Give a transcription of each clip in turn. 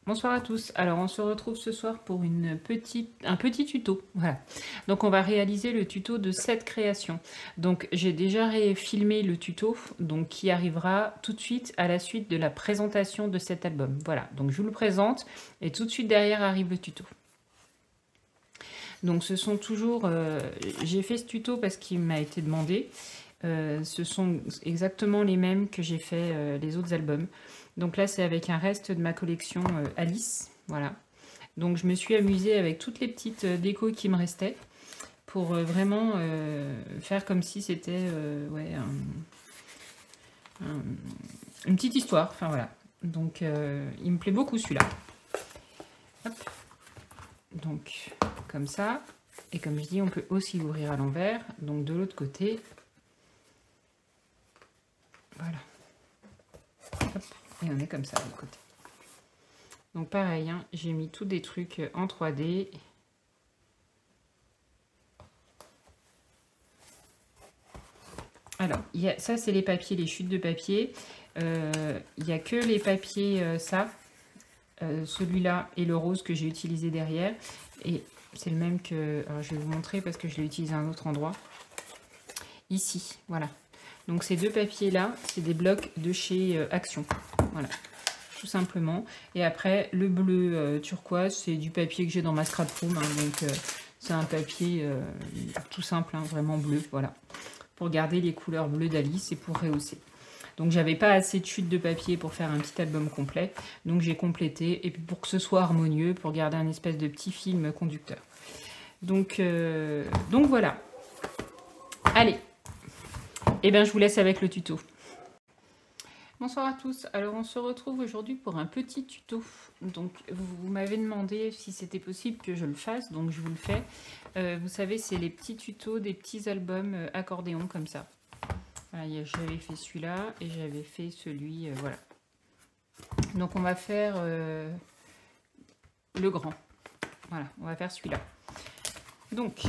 Bonsoir à tous. Alors on se retrouve ce soir pour un petit tuto. Voilà. Donc on va réaliser le tuto de cette création. Donc j'ai déjà filmé le tuto, donc qui arrivera tout de suite à la suite de la présentation de cet album. Voilà. Donc je vous le présente et tout de suite derrière arrive le tuto. Donc ce sont toujours... j'ai fait ce tuto parce qu'il m'a été demandé. Ce sont exactement les mêmes que j'ai fait les autres albums. Donc là, c'est avec un reste de ma collection Alice. Voilà. Donc je me suis amusée avec toutes les petites décos qui me restaient pour vraiment faire comme si c'était ouais, une petite histoire. Enfin voilà. Donc il me plaît beaucoup celui-là. Donc comme ça. Et comme je dis, on peut aussi l'ouvrir à l'envers. Donc de l'autre côté. Voilà. Hop. Et on est comme ça de l'autre côté. Donc pareil, hein, j'ai mis tous des trucs en 3D. Alors, ça c'est les papiers, les chutes de papier. Il n'y a que les papiers, celui-là et le rose que j'ai utilisé derrière. Et c'est le même que... Alors, je vais vous montrer parce que je l'ai utilisé à un autre endroit. Ici, voilà. Donc ces deux papiers-là, c'est des blocs de chez Action. Voilà. Tout simplement. Et après, le bleu turquoise, c'est du papier que j'ai dans ma scrap room. Hein, donc, c'est un papier tout simple, hein, vraiment bleu. Voilà. Pour garder les couleurs bleues d'Alice et pour rehausser. Donc, j'avais pas assez de chutes de papier pour faire un petit album complet. Donc, j'ai complété. Et puis, pour que ce soit harmonieux, pour garder un espèce de petit film conducteur. Donc voilà. Allez. Eh bien, je vous laisse avec le tuto. Bonsoir à tous, alors on se retrouve aujourd'hui pour un petit tuto. Donc vous m'avez demandé si c'était possible que je le fasse, donc je vous le fais. Vous savez, c'est les petits tutos des petits albums accordéon comme ça. Voilà, j'avais fait celui-là et j'avais fait celui, voilà. Donc on va faire le grand. Voilà, on va faire celui-là. Donc,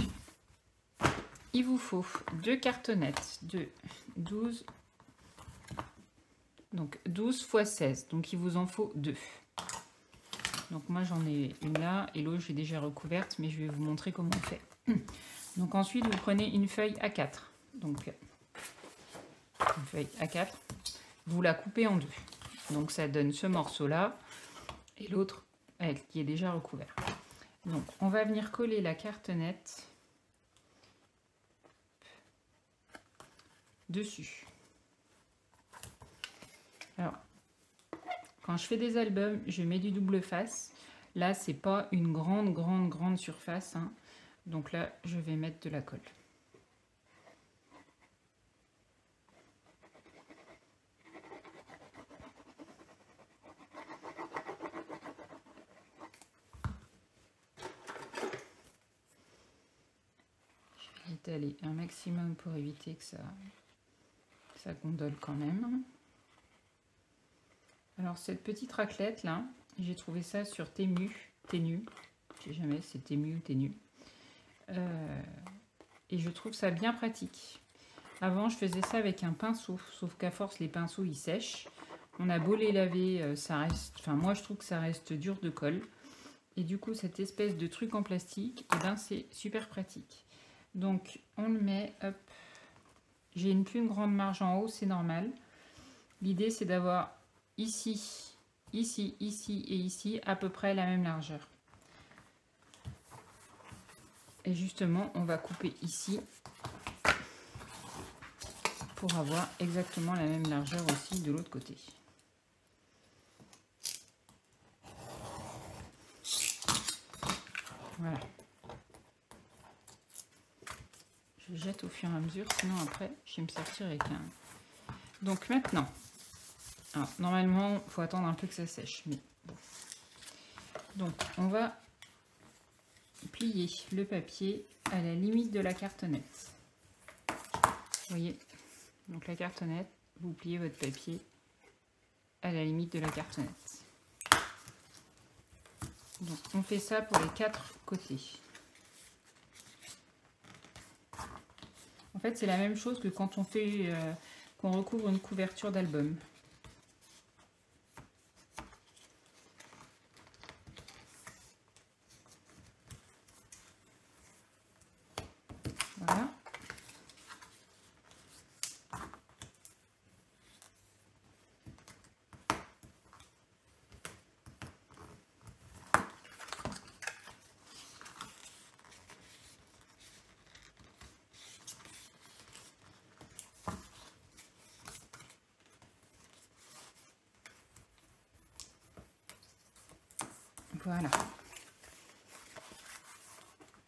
il vous faut 2 cartonnettes de 12... Donc 12 x 16, donc il vous en faut 2. Donc moi j'en ai une là et l'autre j'ai déjà recouverte, mais je vais vous montrer comment on fait. Donc ensuite vous prenez une feuille A4. Donc une feuille A4, vous la coupez en deux. Donc ça donne ce morceau là et l'autre qui est déjà recouvert. Donc on va venir coller la cartonnette dessus. Alors, quand je fais des albums, je mets du double face. Là, c'est pas une grande surface. Hein. Donc là, je vais mettre de la colle. Je vais étaler un maximum pour éviter que ça gondole quand même. Alors cette petite raclette là, j'ai trouvé ça sur Temu, je sais jamais si c'est Temu ou Tenu. Et je trouve ça bien pratique. Avant je faisais ça avec un pinceau, sauf qu'à force les pinceaux ils sèchent. On a beau les laver, ça reste, enfin moi je trouve que ça reste dur de colle. Et du coup cette espèce de truc en plastique, et ben c'est super pratique. Donc on le met, hop. J'ai une plus grande marge en haut, c'est normal. L'idée c'est d'avoir ici, ici, ici et ici, à peu près la même largeur. Et justement, on va couper ici pour avoir exactement la même largeur aussi de l'autre côté. Voilà. Je jette au fur et à mesure, sinon après, je vais me sortir avec un... Donc maintenant... Alors, normalement, il faut attendre un peu que ça sèche. Mais bon. Donc, on va plier le papier à la limite de la cartonnette. Vous voyez? Donc, la cartonnette, vous pliez votre papier à la limite de la cartonnette. Donc, on fait ça pour les 4 côtés. En fait, c'est la même chose que quand on fait, qu'on recouvre une couverture d'album. Voilà.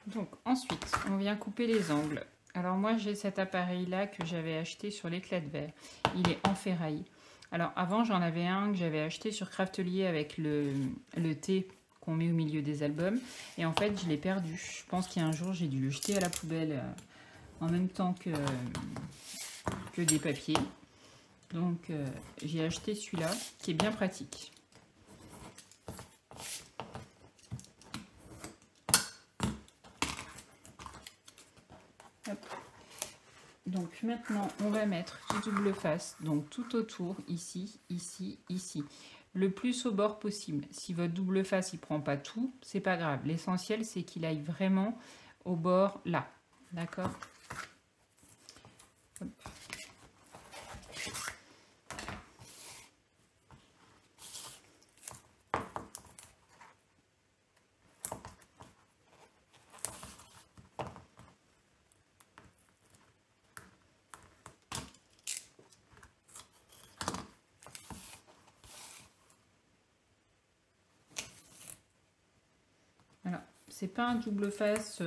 Donc ensuite, on vient couper les angles. Alors moi, j'ai cet appareil-là que j'avais acheté sur l'éclat de verre. Il est en ferraille. Alors avant, j'en avais un que j'avais acheté sur Craftelier avec le thé qu'on met au milieu des albums. Et en fait, je l'ai perdu. Je pense qu'il y a un jour, j'ai dû le jeter à la poubelle en même temps que des papiers. Donc j'ai acheté celui-là qui est bien pratique. Hop. Donc maintenant on va mettre du double face, donc tout autour, ici, ici, ici. Le plus au bord possible. Si votre double face il prend pas tout, c'est pas grave. L'essentiel c'est qu'il aille vraiment au bord là. D'accord ? Voilà, c'est pas un double face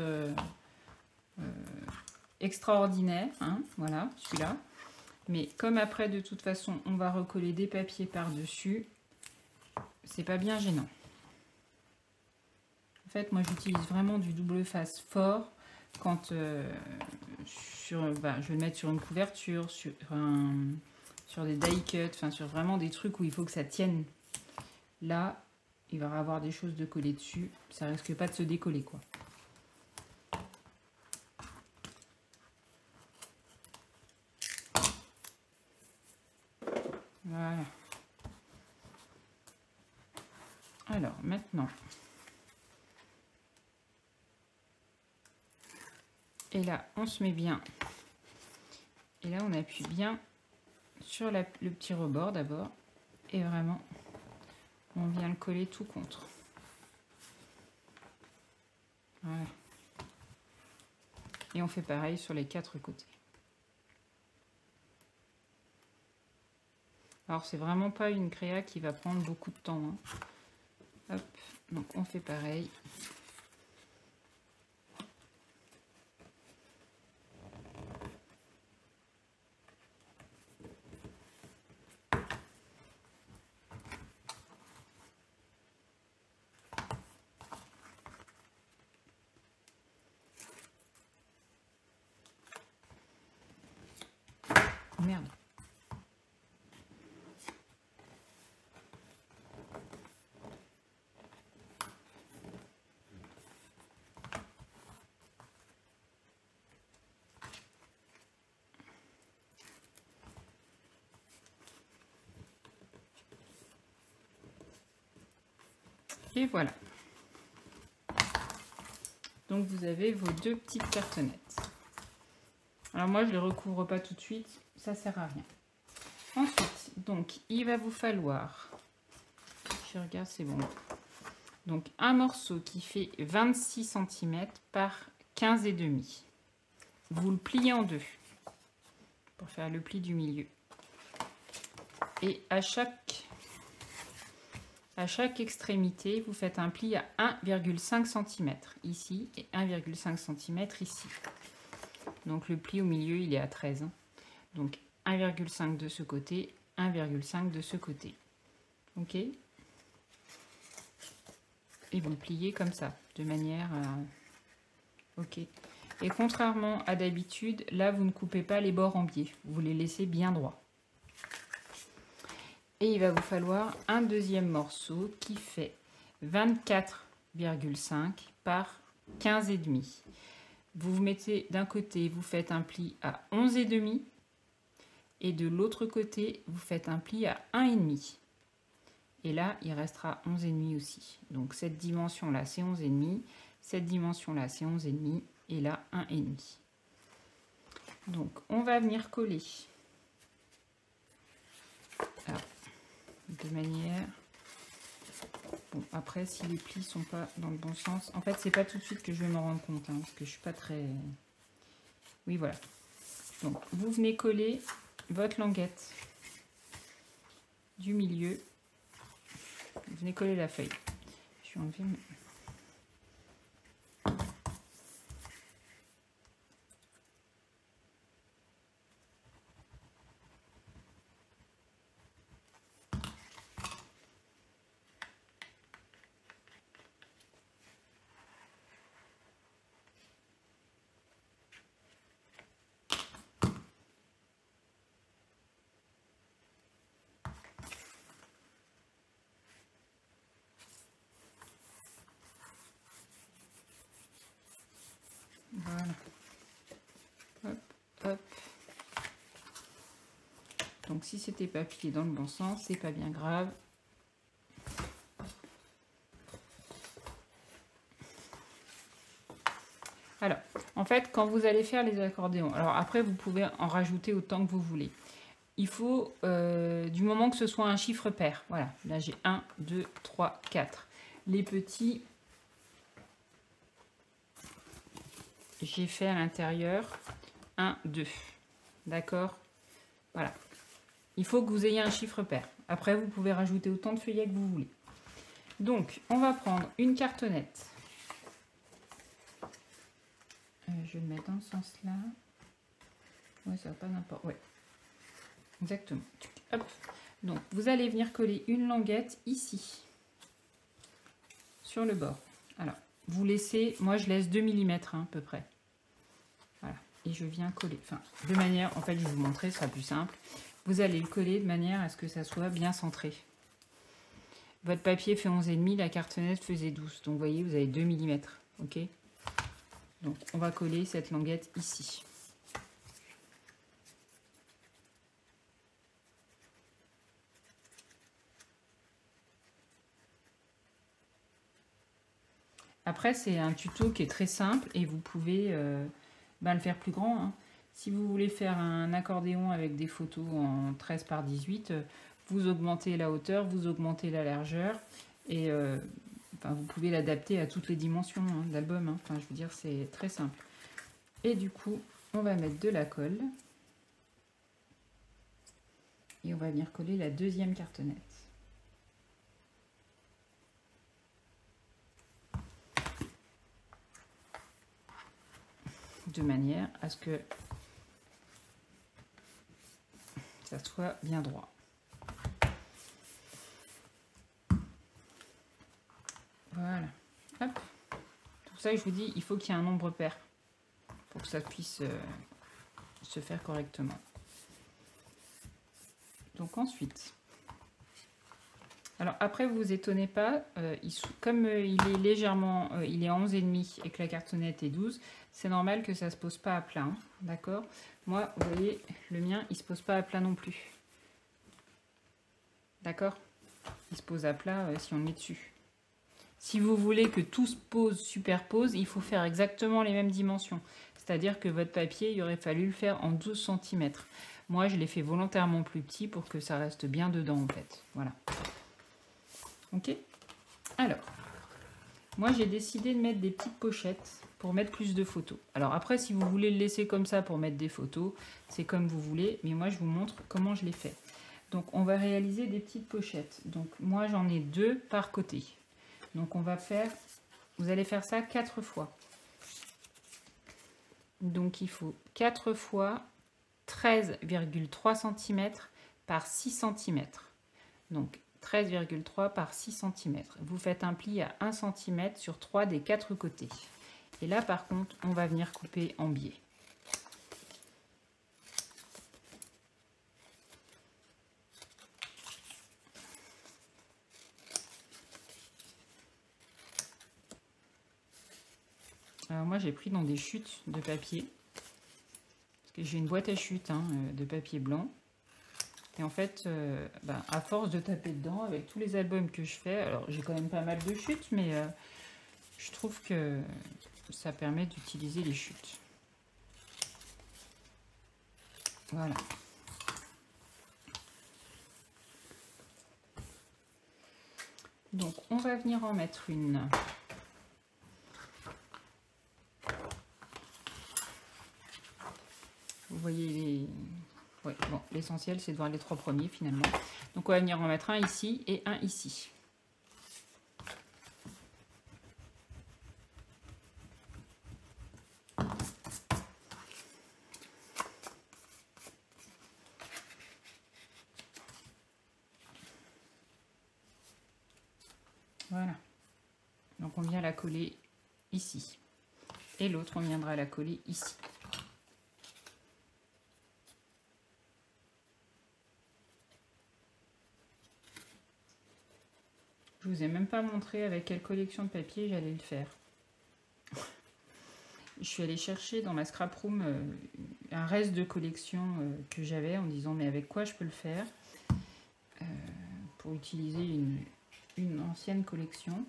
extraordinaire, hein, voilà, celui-là. Mais comme après, de toute façon, on va recoller des papiers par-dessus, c'est pas bien gênant. En fait, moi, j'utilise vraiment du double face fort quand je vais le mettre sur une couverture, sur des die cuts, enfin sur vraiment des trucs où il faut que ça tienne. Là, il va y avoir des choses de coller dessus, ça risque pas de se décoller, quoi. Voilà. Alors, maintenant. Et là, on se met bien. Et là, on appuie bien sur le petit rebord d'abord. Et vraiment, on vient le coller tout contre. Voilà. Et on fait pareil sur les 4 côtés. Alors, c'est vraiment pas une créa qui va prendre beaucoup de temps, hein. Hop, donc on fait pareil. Merde. Et voilà. Donc vous avez vos 2 petites cartonnettes. Alors moi je ne les recouvre pas tout de suite, ça sert à rien. Ensuite, donc il va vous falloir, je regarde, c'est bon. Donc un morceau qui fait 26 cm par 15,5. Vous le pliez en 2 pour faire le pli du milieu. Et à chaque extrémité, vous faites un pli à 1,5 cm ici et 1,5 cm ici. Donc le pli au milieu, il est à 13. Hein. Donc 1,5 de ce côté, 1,5 de ce côté. Ok ? Et vous le pliez comme ça, de manière... ok. Et contrairement à d'habitude, là, vous ne coupez pas les bords en biais. Vous les laissez bien droits. Et il va vous falloir un deuxième morceau qui fait 24,5 par 15,5. Vous vous mettez d'un côté, vous faites un pli à 11,5 et de l'autre côté, vous faites un pli à 1,5. Et là, il restera 11,5 aussi. Donc cette dimension-là, c'est 11,5. Cette dimension-là, c'est 11,5. Et là, 1,5. Donc on va venir coller. Alors, de manière... Bon, après, si les plis sont pas dans le bon sens... En fait, c'est pas tout de suite que je vais m'en rendre compte, hein, parce que je suis pas très... Oui, voilà. Donc, vous venez coller votre languette du milieu. Vous venez coller la feuille. Je Je vais enlever... Voilà. Hop, hop. Donc si c'était pas plié dans le bon sens, c'est pas bien grave. Alors, en fait, quand vous allez faire les accordéons, alors après vous pouvez en rajouter autant que vous voulez. Il faut, du moment que ce soit un chiffre pair, voilà, là j'ai 1, 2, 3, 4. Les petits, j'ai fait à l'intérieur 1, 2. D'accord? Voilà. Il faut que vous ayez un chiffre pair. Après, vous pouvez rajouter autant de feuillets que vous voulez. Donc, on va prendre une cartonnette. Je vais le mettre dans ce sens-là. Ouais, ça va pas n'importe. Ouais. Exactement. Hop. Donc, vous allez venir coller une languette ici. Sur le bord. Alors, vous laissez... Moi, je laisse 2 mm hein, à peu près. Voilà. Et je viens coller. Enfin, de manière... En fait, je vais vous montrer, ce sera plus simple. Vous allez le coller de manière à ce que ça soit bien centré. Votre papier fait 11,5, la cartonnette faisait 12. Donc, vous voyez, vous avez 2 mm. OK? Donc, on va coller cette languette ici. Après, c'est un tuto qui est très simple et vous pouvez le faire plus grand. Hein. Si vous voulez faire un accordéon avec des photos en 13 par 18, vous augmentez la hauteur, vous augmentez la largeur et vous pouvez l'adapter à toutes les dimensions hein, de l'album. Hein. Enfin, je veux dire, c'est très simple. Et du coup, on va mettre de la colle et on va venir coller la deuxième cartonnette. De manière à ce que ça soit bien droit. Voilà. Hop. C'est pour ça que je vous dis, il faut qu'il y ait un nombre pair pour que ça puisse se faire correctement. Donc ensuite, alors après vous vous étonnez pas, comme il est légèrement, il est à 11,5 et que la cartonnette est 12, c'est normal que ça se pose pas à plat, hein, d'accord? Moi, vous voyez, le mien, il se pose pas à plat non plus. D'accord? Il se pose à plat si on le met dessus. Si vous voulez que tout se pose, superpose, il faut faire exactement les mêmes dimensions. C'est-à-dire que votre papier, il aurait fallu le faire en 12 cm. Moi, je l'ai fait volontairement plus petit pour que ça reste bien dedans, en fait. Voilà. Ok? Alors, moi, j'ai décidé de mettre des petites pochettes pour mettre plus de photos. Alors après, si vous voulez le laisser comme ça pour mettre des photos, c'est comme vous voulez. Mais moi, je vous montre comment je l'ai fait. Donc, on va réaliser des petites pochettes. Donc, moi, j'en ai 2 par côté. Donc, on va faire... Vous allez faire ça 4 fois. Donc, il faut 4 fois 13,3 cm par 6 cm. Donc, 13,3 par 6 cm. Vous faites un pli à 1 cm sur 3 des 4 côtés. Et là, par contre, on va venir couper en biais. Alors moi, j'ai pris dans des chutes de papier. Parce que j'ai une boîte à chutes hein, de papier blanc. Et en fait, à force de taper dedans, avec tous les albums que je fais, alors j'ai quand même pas mal de chutes, mais je trouve que ça permet d'utiliser les chutes. Voilà. Donc, on va venir en mettre une. Vous voyez les... Ouais, bon, l'essentiel, c'est de voir les 3 premiers, finalement. Donc, on va venir en mettre un ici et un ici. Voilà. Donc on vient la coller ici. Et l'autre, on viendra la coller ici. Je vous ai même pas montré avec quelle collection de papier j'allais le faire. Je suis allée chercher dans ma scrap room un reste de collection que j'avais en me disant mais avec quoi je peux le faire pour utiliser une ancienne collection.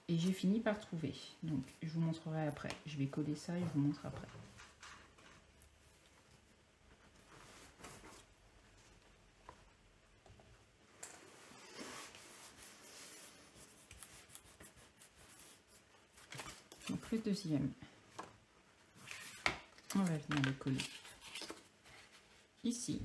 Et j'ai fini par trouver. Donc je vous montrerai après. Je vais coller ça et je vous montre après. Donc le deuxième, on va venir le coller ici.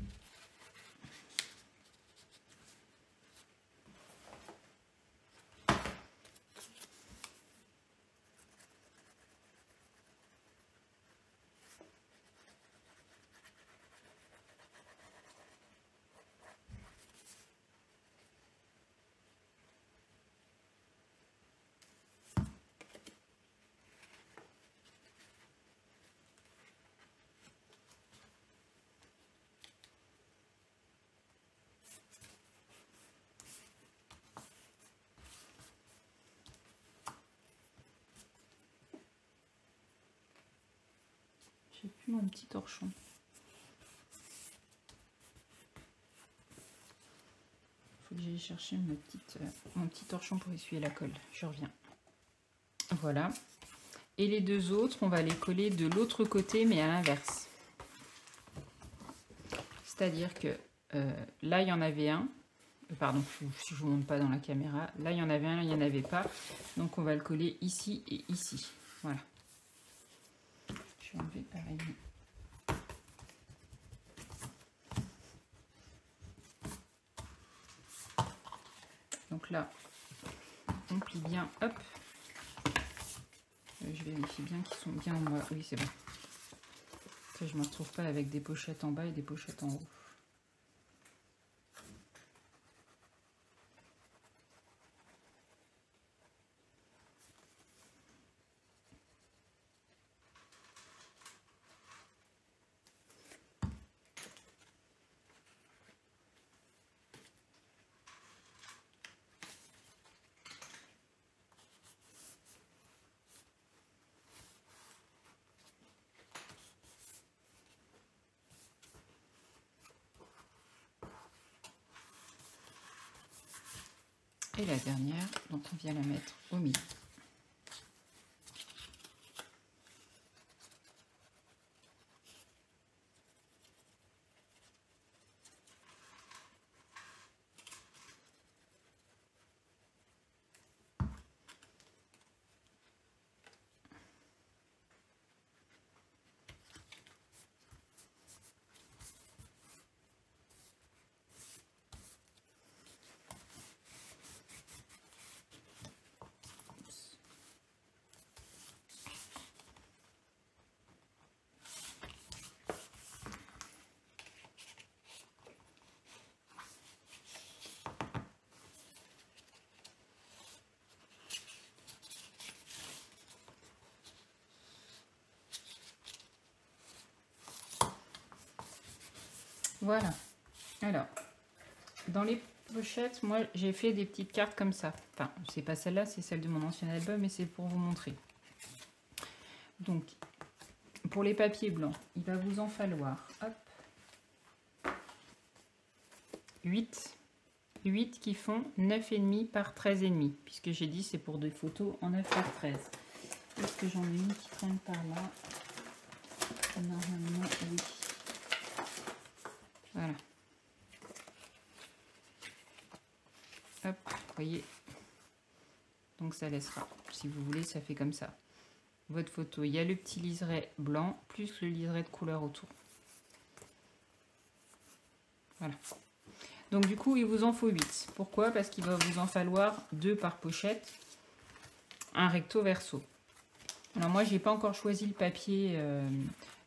J'ai plus mon petit torchon. Il faut que j'aille chercher mon petit torchon pour essuyer la colle. Je reviens. Voilà. Et les deux autres, on va les coller de l'autre côté, mais à l'inverse. C'est-à-dire que là, il y en avait un. Pardon, je ne vous montre pas dans la caméra. Là, il y en avait un, là, il n'y en avait pas. Donc, on va le coller ici et ici. Voilà. Je vais enlever pareil. Donc là, on plie bien, hop. Je vérifie bien qu'ils sont bien en bas. Oui, c'est bon. Que je ne me retrouve pas avec des pochettes en bas et des pochettes en haut. Et la dernière, donc on vient la mettre au milieu. Voilà. Alors, dans les pochettes, moi, j'ai fait des petites cartes comme ça. Enfin, c'est pas celle-là, c'est celle de mon ancien album, mais c'est pour vous montrer. Donc, pour les papiers blancs, il va vous en falloir, hop, 8 qui font 9,5 par 13,5, puisque j'ai dit c'est pour des photos en 9 par 13. Est-ce que j'en ai une qui traîne par là? Normalement, oui. Voilà. Hop, vous voyez. Donc ça laissera. Si vous voulez, ça fait comme ça. Votre photo, il y a le petit liseré blanc, plus le liseré de couleur autour. Voilà. Donc du coup, il vous en faut 8. Pourquoi? Parce qu'il va vous en falloir 2 par pochette, un recto verso. Alors moi, j'ai pas encore choisi le papier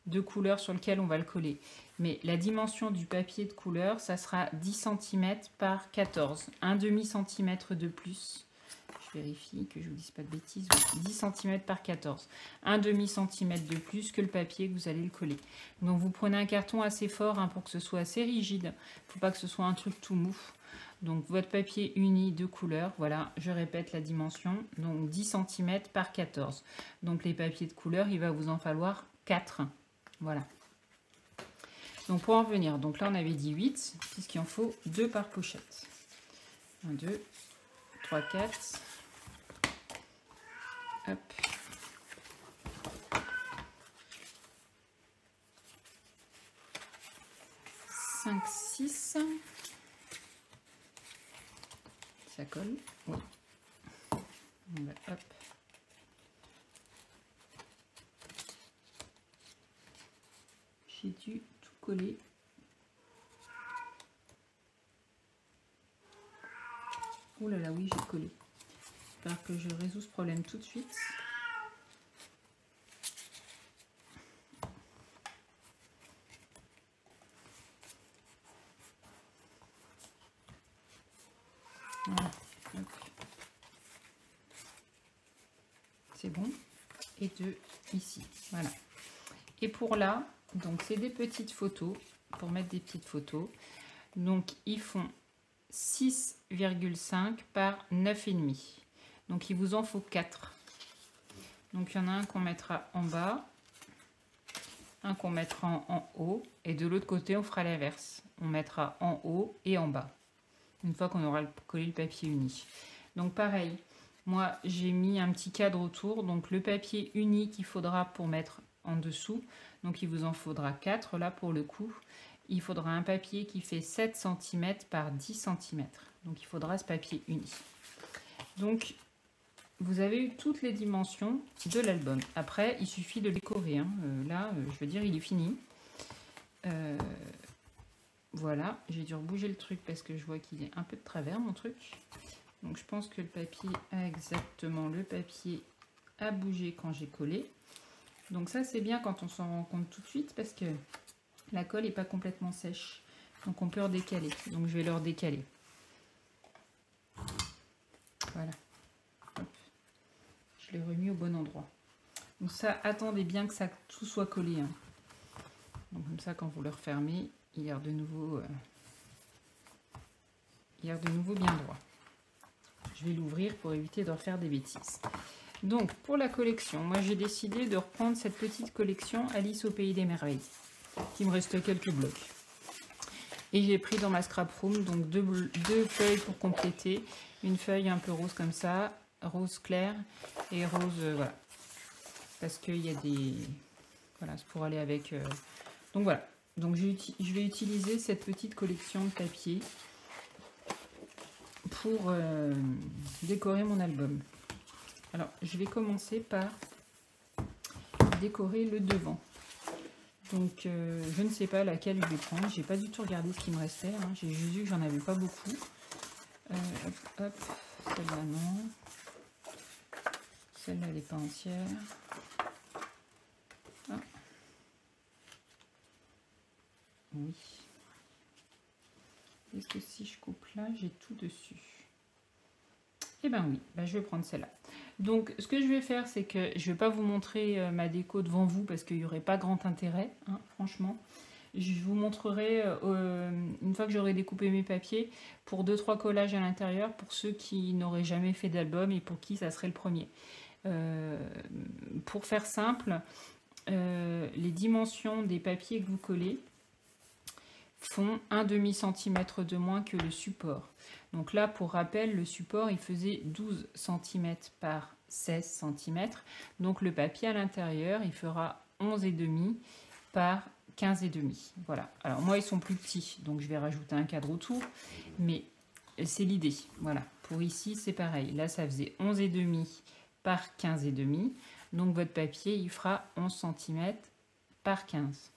de couleur sur lequel on va le coller. Mais la dimension du papier de couleur, ça sera 10 cm par 14. Un demi-centimètre de plus. Je vérifie que je ne vous dise pas de bêtises. 10 cm par 14. Un demi-centimètre de plus que le papier que vous allez le coller. Donc vous prenez un carton assez fort hein, pour que ce soit assez rigide. Il ne faut pas que ce soit un truc tout mou. Donc votre papier uni de couleur, voilà, je répète la dimension, donc 10 cm par 14. Donc les papiers de couleur, il va vous en falloir 4. Voilà. Donc pour en revenir, donc là on avait dit 8, puisqu'il en faut 2 par pochette. 1, 2, 3, 4. Hop. 5, 6. Ça colle. Oui. On va, hop. J'ai dû tout coller. Oh là là, oui, j'ai collé. J'espère que je résous ce problème tout de suite. Voilà. C'est bon. Et 2 ici. Voilà. Et pour là, donc c'est des petites photos. Pour mettre des petites photos. Donc ils font 6,5 par 9,5. Donc il vous en faut 4. Donc il y en a un qu'on mettra en bas, un qu'on mettra en haut, et de l'autre côté on fera l'inverse. On mettra en haut et en bas, une fois qu'on aura collé le papier uni. Donc pareil, moi j'ai mis un petit cadre autour, donc le papier uni qu'il faudra pour mettre en dessous, donc il vous en faudra 4 là pour le coup. Il faudra un papier qui fait 7 cm par 10 cm. Donc il faudra ce papier uni. Donc vous avez eu toutes les dimensions de l'album. Après, il suffit de décorer. Hein. Là, je veux dire, il est fini. Voilà, j'ai dû rebouger le truc parce que je vois qu'il est un peu de travers, mon truc. Donc je pense que le papier a exactement le papier à bouger quand j'ai collé. Donc ça, c'est bien quand on s'en rend compte tout de suite parce que la colle n'est pas complètement sèche. Donc on peut redécaler. Donc je vais le redécaler. Voilà. Hop. Je l'ai remis au bon endroit. Donc ça, attendez bien que ça tout soit collé. Hein. Donc comme ça, quand vous le refermez, il est de nouveau bien droit. Je vais l'ouvrir pour éviter de refaire des bêtises. Donc pour la collection, moi j'ai décidé de reprendre cette petite collection Alice au Pays des Merveilles. Il me reste quelques blocs. Et j'ai pris dans ma scrap room donc deux feuilles pour compléter. Une feuille un peu rose comme ça, rose clair et rose, voilà. Parce qu'il y a des... Voilà, c'est pour aller avec... Donc voilà. Donc je vais utiliser cette petite collection de papier pour décorer mon album. Alors, je vais commencer par décorer le devant. Donc, je ne sais pas laquelle je vais prendre. J'ai pas du tout regardé ce qui me restait. Hein. J'ai juste vu que j'en avais pas beaucoup. Hop, hop. Celle-là, non. Celle-là, elle n'est pas entière. Ah. Oui. Est-ce que si je coupe là, j'ai tout dessus? Eh bien oui, bah, je vais prendre celle-là. Donc, ce que je vais faire, c'est que je ne vais pas vous montrer ma déco devant vous parce qu'il n'y aurait pas grand intérêt, hein, franchement. Je vous montrerai, une fois que j'aurai découpé mes papiers, pour 2-3 collages à l'intérieur, pour ceux qui n'auraient jamais fait d'album et pour qui ça serait le premier. Pour faire simple, les dimensions des papiers que vous collez font 1/2 centimètre de moins que le support. Donc là, pour rappel, le support, il faisait 12 cm par 16 cm. Donc le papier à l'intérieur, il fera 11,5 par 15,5. Voilà. Alors moi, ils sont plus petits, donc je vais rajouter un cadre autour. Mais c'est l'idée. Voilà. Pour ici, c'est pareil. Là, ça faisait 11,5 par 15,5. Donc votre papier, il fera 11 cm par 15.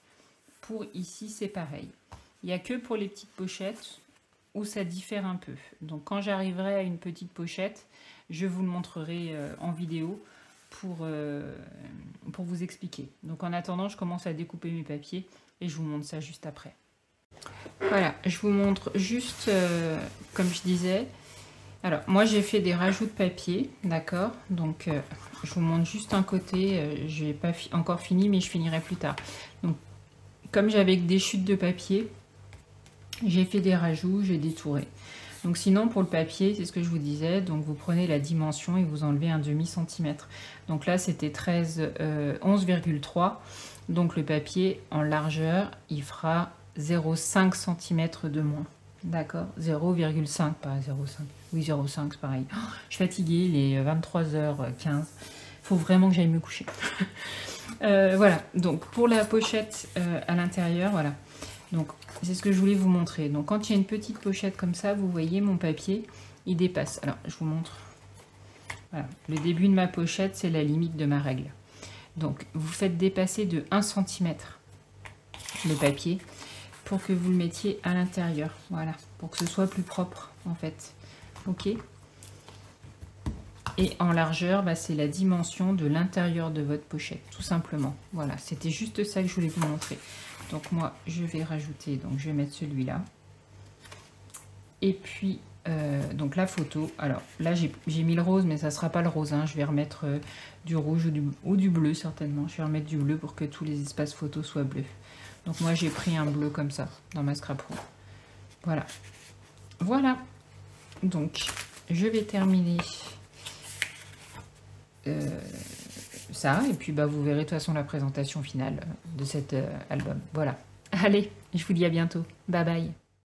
Pour ici, c'est pareil. Il n'y a que pour les petites pochettes où ça diffère un peu. Donc quand j'arriverai à une petite pochette, je vous le montrerai en vidéo pour vous expliquer. Donc en attendant, je commence à découper mes papiers et je vous montre ça juste après. Voilà, je vous montre juste, comme je disais. Alors, moi j'ai fait des rajouts de papier, d'accord? Donc, je vous montre juste un côté. Je n'ai pas encore fini, mais je finirai plus tard. Donc, comme j'avais des chutes de papier, j'ai fait des rajouts, j'ai détouré. Donc sinon pour le papier, c'est ce que je vous disais, donc vous prenez la dimension et vous enlevez un demi-centimètre. Donc là c'était 11,3. Donc le papier en largeur, il fera 0,5 cm de moins. D'accord, 0,5, pas 0,5. Oui, 0,5 c'est pareil. Oh, je suis fatiguée, il est 23h15. Il faut vraiment que j'aille me coucher. Voilà, donc pour la pochette à l'intérieur, voilà. Donc, c'est ce que je voulais vous montrer. Donc, quand il y a une petite pochette comme ça, vous voyez, mon papier, il dépasse. Alors, je vous montre. Voilà. Le début de ma pochette, c'est la limite de ma règle. Donc, vous faites dépasser de 1 cm le papier pour que vous le mettiez à l'intérieur. Voilà, pour que ce soit plus propre, en fait. OK? Et en largeur, bah, c'est la dimension de l'intérieur de votre pochette, tout simplement. Voilà, c'était juste ça que je voulais vous montrer. Donc moi, je vais rajouter, donc je vais mettre celui-là. Et puis, donc la photo. Alors là, j'ai mis le rose, mais ça ne sera pas le rose. Hein. Je vais remettre du rouge ou du bleu, certainement. Je vais remettre du bleu pour que tous les espaces photos soient bleus. Donc moi, j'ai pris un bleu comme ça, dans ma scrap room. Voilà. Voilà. Donc, je vais terminer ça, et puis bah, vous verrez de toute façon la présentation finale de cet album. Voilà. Allez, je vous dis à bientôt. Bye bye.